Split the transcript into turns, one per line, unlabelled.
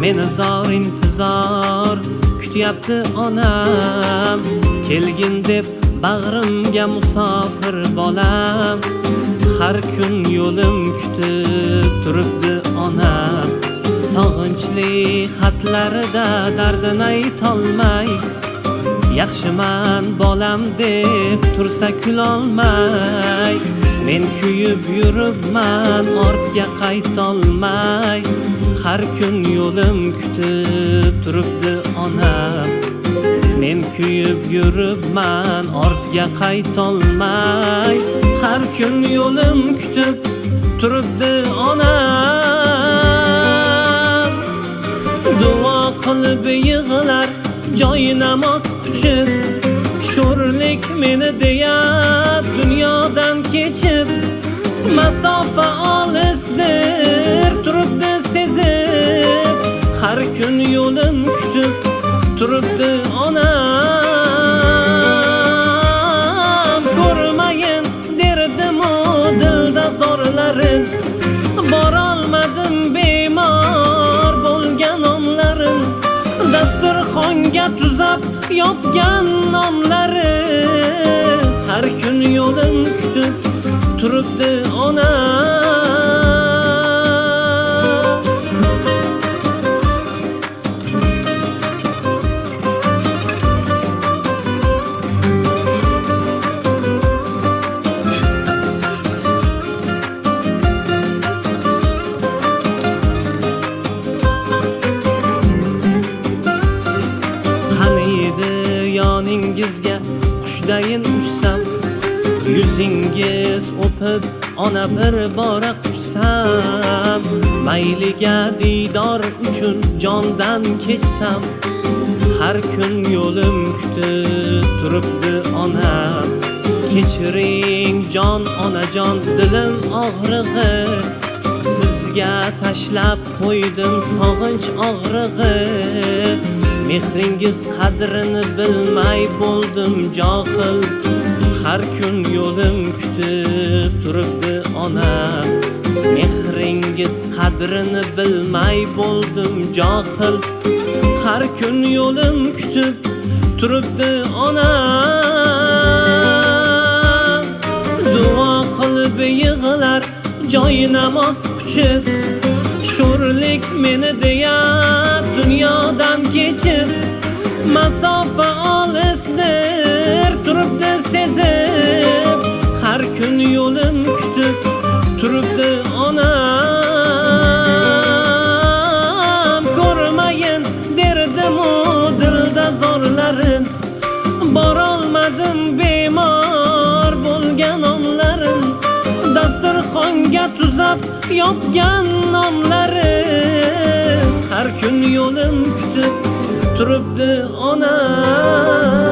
meni zor intizor kutyapti onam. Kelgin deb bag'rimga musofir bolam, har kun yo'lim kutib turibdi onam. Sog'inchli xatlarida dardini aytolmay, yaxshiman bolam deb tursa kulolmay. Men kuyib yuribman ortga qaytolmay, har kun yo'lim kutib turibdi onam. Men kuyib yuribman ortga qaytolmay, har kun yo'lim kutib turibdi onam. Duo qilib yig'lar joy namoz quchib, sho'rlik meni deya dunyodan kechib. Masofa olisdir turibdi sezib, har kun yo'lim kutib turibdi onam. Ko'rmayin derdimu dilda zorlarin, borolmadim bemor bo'lgan onlarim. Dasturxonga tuzab yopgan nonlari, har kun yo'lim kutib turibdi onam. Yoningizga qushdayin uçsam, yuzingiz o'pib ona bir bora quchsam. Mayliga diydor uchun jondan kechsam, har kun yo'lim kutib turibdi onam. Kechiring jon onajon dilim og'rig'i, sizga tashlab qo'ydim sog'inch og'rig'i. Mehringiz qadrini bilmay bo'ldim johil, har kun yo'lim kutib turibdi onam. Mehringiz qadrini bilmay bo'ldim johil, har kun yo'lim kutib turibdi onam. Duo qilib yig'lar joy namoz quchib, sho'rlik meni deya dunyodan kechib. Masofa olisdir turibdi sezib, har kun yo'lim kutib turibdi onam. Ko'rmayin derdimu dilda zorlarin, borolmadim bemor bo'lgan onlarim. Dasturxonga tuzab yopgan nonlari, har kun yo'lim kutib turibdi onam.